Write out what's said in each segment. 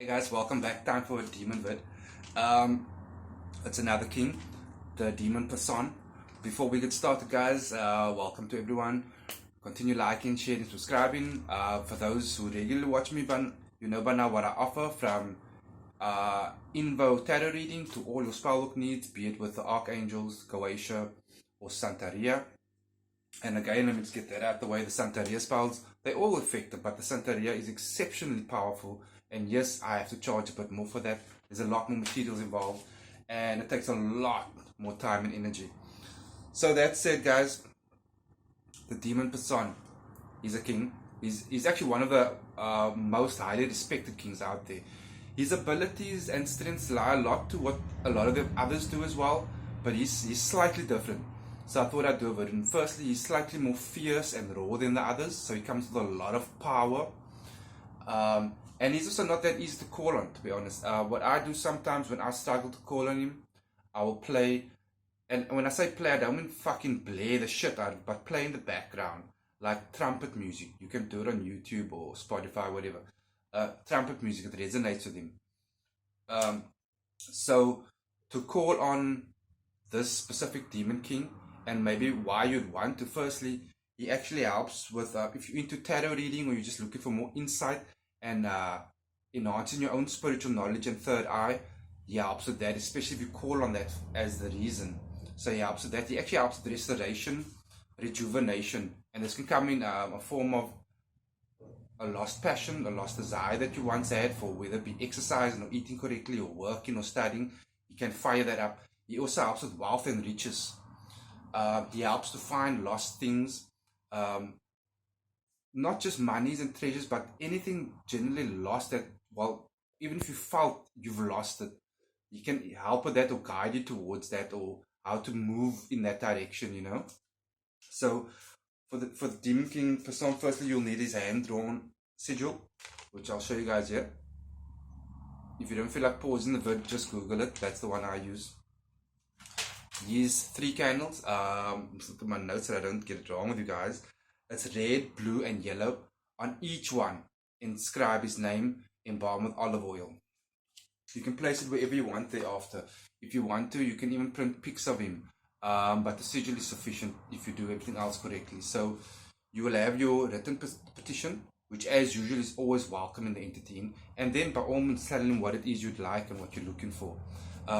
Hey guys, welcome back. Time for a demon vid. Um, it's another king, the demon Purson. Before we get started, guys, welcome to everyone. Continue liking, sharing, subscribing. For those who regularly watch me, you know by now what I offer from Invo tarot reading to all your spellbook needs, be it with the archangels, Goetia, or Santeria. And again, let me just get that out the way. The Santeria spells, they're all effective, but the Santeria is exceptionally powerful. And yes, I have to charge a bit more for that. There's a lot more materials involved, and it takes a lot more time and energy. So that said, guys, the Demon Purson is a king. He's actually one of the most highly respected kings out there. His abilities and strengths lie a lot to what a lot of the others do as well, but he's slightly different. So I thought I'd do a version. Firstly, he's slightly more fierce and raw than the others, so he comes with a lot of power. And he's also not that easy to call on, to be honest. What I do sometimes when I struggle to call on him, I will play, and when I say play, I don't mean fucking blare the shit out of it, but play in the background, like trumpet music. You can do it on YouTube or Spotify, whatever. Trumpet music, it resonates with him. So to call on this specific demon king, and maybe why you'd want to, firstly, he actually helps with, if you're into tarot reading or you're just looking for more insight and enhancing your own spiritual knowledge and third eye, he helps with that, especially if you call on that as the reason. So he helps with that. He actually helps with restoration, rejuvenation, and this can come in a form of a lost passion, a lost desire that you once had for whether it be exercising or eating correctly or working or studying. He can fire that up. He also helps with wealth and riches. He helps to find lost things, not just monies and treasures, but anything generally lost that, well, even if you felt you've lost it, he can help with that or guide you towards that or how to move in that direction, you know. So for the Demon King Purson, firstly you'll need his hand-drawn sigil, which I'll show you guys here. If you don't feel like pausing the vid, just Google it. That's the one I use. Use 3 candles. Just look at my notes so I don't get it wrong with you guys. It's red, blue, and yellow. On each one, inscribe his name, embalmed with olive oil. You can place it wherever you want thereafter. If you want to, you can even print pics of him. But the sigil is sufficient if you do everything else correctly. So you will have your written petition, which as usual is always welcome in the entity. And then by all means tell him what it is you'd like and what you're looking for.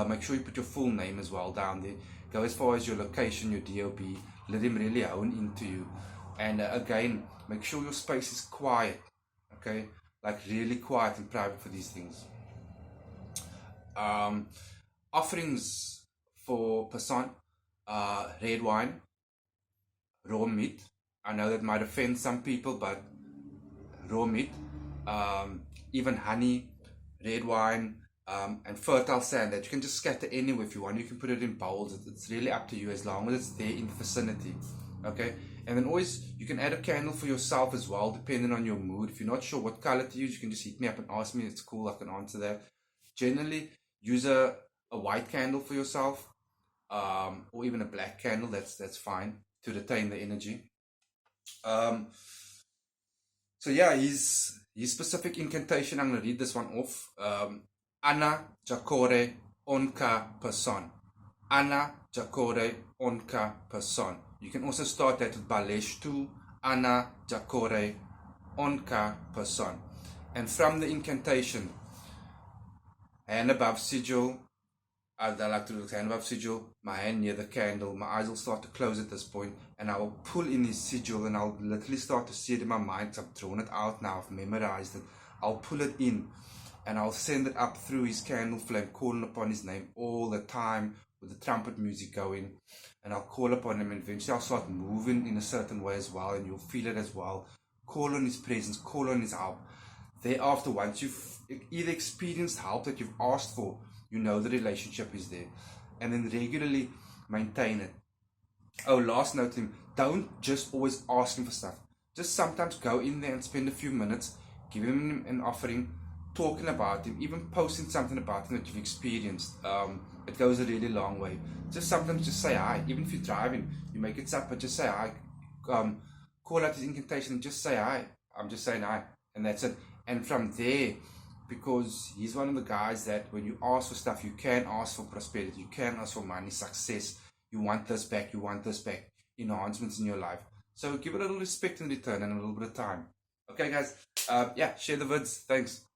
Make sure you put your full name as well down there. Go as far as your location, your DOB. Let him really hone into you. And again, make sure your space is quiet. Okay? Like really quiet and private for these things. Offerings for Purson, red wine, raw meat. I know that might offend some people, but raw meat, even honey, red wine, and fertile sand that you can just scatter anywhere if you want. You can put it in bowls. It's really up to you as long as it's there in the vicinity. Okay, and then always you can add a candle for yourself as well, depending on your mood. If you're not sure what color to use, you can just hit me up and ask me. It's cool, I can answer that. Generally, use a white candle for yourself, or even a black candle. That's fine to retain the energy. So yeah, his specific incantation, I'm gonna read this one off. Ana Jacore Onka Purson. Ana Jacore Onka Purson. You can also start that with Balesh tu Ana Jacore Onka Purson. And from the incantation, hand above sigil, I like to do the hand above sigil, my hand near the candle, my eyes will start to close at this point, and I will pull in his sigil and I'll literally start to see it in my mind because I've drawn it out now, I've memorized it. I'll pull it in and I'll send it up through his candle flame, calling upon his name all the time with the trumpet music going, and I'll call upon him, and eventually I'll start moving in a certain way as well, and you'll feel it as well. Call on his presence, call on his help. Thereafter, once you've either experienced help that you've asked for, you know the relationship is there, and then regularly maintain it. Oh, last note to him, don't just always ask him for stuff. Just sometimes go in there and spend a few minutes, give him an offering, talking about him, even posting something about him that you've experienced. It goes a really long way. Just sometimes just say hi. Even if you're driving, you make it up, but just say hi. Call out his incantation and just say hi. I'm just saying hi, and that's it. And from there, because he's one of the guys that when you ask for stuff, you can ask for prosperity, you can ask for money, success, you want this back, enhancements in your life. So give it a little respect in return and a little bit of time. Okay, guys, yeah, share the vids. Thanks.